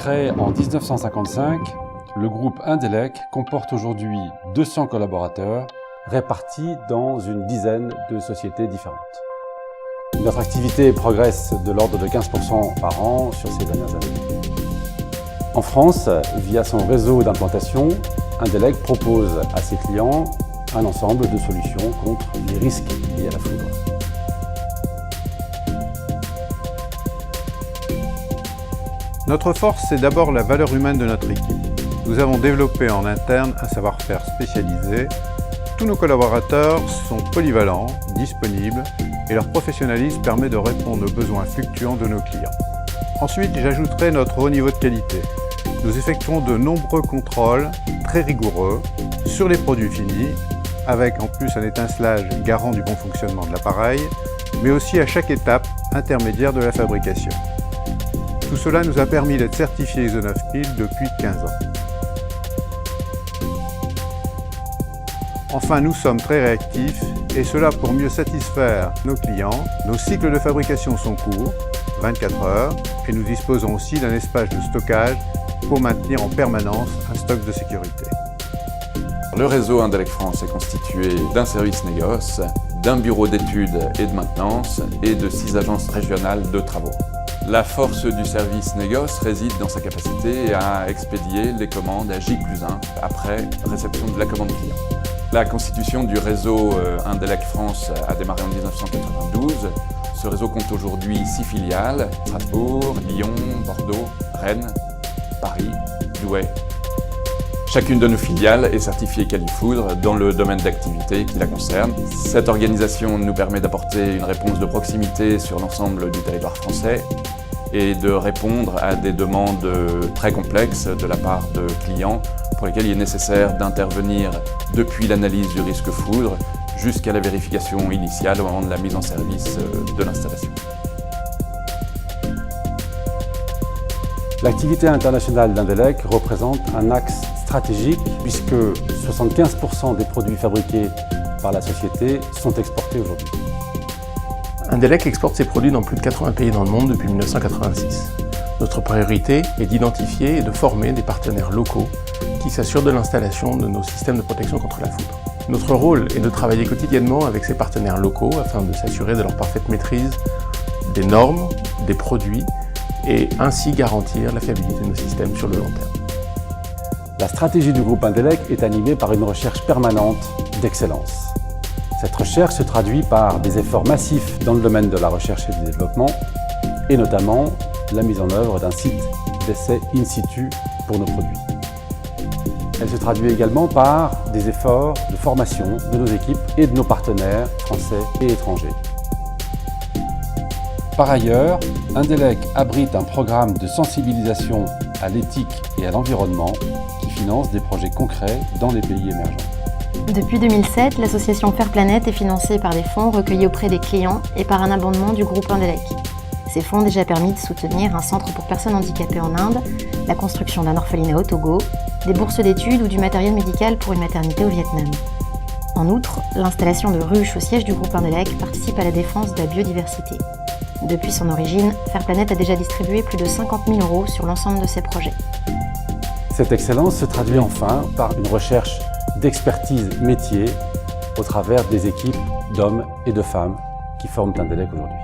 Créé en 1955, le groupe Indelec comporte aujourd'hui 200 collaborateurs répartis dans une dizaine de sociétés différentes. Notre activité progresse de l'ordre de 15% par an sur ces dernières années. En France, via son réseau d'implantation, Indelec propose à ses clients un ensemble de solutions contre les risques liés à la foudre. Notre force, c'est d'abord la valeur humaine de notre équipe. Nous avons développé en interne un savoir-faire spécialisé. Tous nos collaborateurs sont polyvalents, disponibles et leur professionnalisme permet de répondre aux besoins fluctuants de nos clients. Ensuite, j'ajouterai notre haut niveau de qualité. Nous effectuons de nombreux contrôles très rigoureux sur les produits finis, avec en plus un étincelage garant du bon fonctionnement de l'appareil, mais aussi à chaque étape intermédiaire de la fabrication. Tout cela nous a permis d'être certifiés ISO 9000 depuis 15 ans. Enfin, nous sommes très réactifs et cela pour mieux satisfaire nos clients. Nos cycles de fabrication sont courts, 24 heures, et nous disposons aussi d'un espace de stockage pour maintenir en permanence un stock de sécurité. Le réseau Indelec France est constitué d'un service négoce, d'un bureau d'études et de maintenance et de 6 agences régionales de travaux. La force du service négoce réside dans sa capacité à expédier les commandes à J+1 après réception de la commande client. La constitution du réseau Indelec France a démarré en 1992. Ce réseau compte aujourd'hui 6 filiales, Strasbourg, Lyon, Bordeaux, Rennes, Paris, Douai. Chacune de nos filiales est certifiée Qualifoudre dans le domaine d'activité qui la concerne. Cette organisation nous permet d'apporter une réponse de proximité sur l'ensemble du territoire français et de répondre à des demandes très complexes de la part de clients pour lesquels il est nécessaire d'intervenir depuis l'analyse du risque foudre jusqu'à la vérification initiale au moment de la mise en service de l'installation. L'activité internationale d'Indelec représente un axe stratégique puisque 75% des produits fabriqués par la société sont exportés aujourd'hui. Indelec exporte ses produits dans plus de 80 pays dans le monde depuis 1986. Notre priorité est d'identifier et de former des partenaires locaux qui s'assurent de l'installation de nos systèmes de protection contre la foudre. Notre rôle est de travailler quotidiennement avec ces partenaires locaux afin de s'assurer de leur parfaite maîtrise des normes, des produits et ainsi garantir la fiabilité de nos systèmes sur le long terme. La stratégie du groupe Indelec est animée par une recherche permanente d'excellence. Cette recherche se traduit par des efforts massifs dans le domaine de la recherche et du développement et notamment la mise en œuvre d'un site d'essai in situ pour nos produits. Elle se traduit également par des efforts de formation de nos équipes et de nos partenaires français et étrangers. Par ailleurs, Indelec abrite un programme de sensibilisation à l'éthique et à l'environnement qui finance des projets concrets dans les pays émergents. Depuis 2007, l'association Fair Planet est financée par des fonds recueillis auprès des clients et par un abondement du groupe Indelec. Ces fonds ont déjà permis de soutenir un centre pour personnes handicapées en Inde, la construction d'un orphelinat au Togo, des bourses d'études ou du matériel médical pour une maternité au Vietnam. En outre, l'installation de ruches au siège du groupe Indelec participe à la défense de la biodiversité. Depuis son origine, Fair Planet a déjà distribué plus de 50 000 € sur l'ensemble de ses projets. Cette excellence se traduit enfin par une recherche d'expertise métier au travers des équipes d'hommes et de femmes qui forment Indelec aujourd'hui.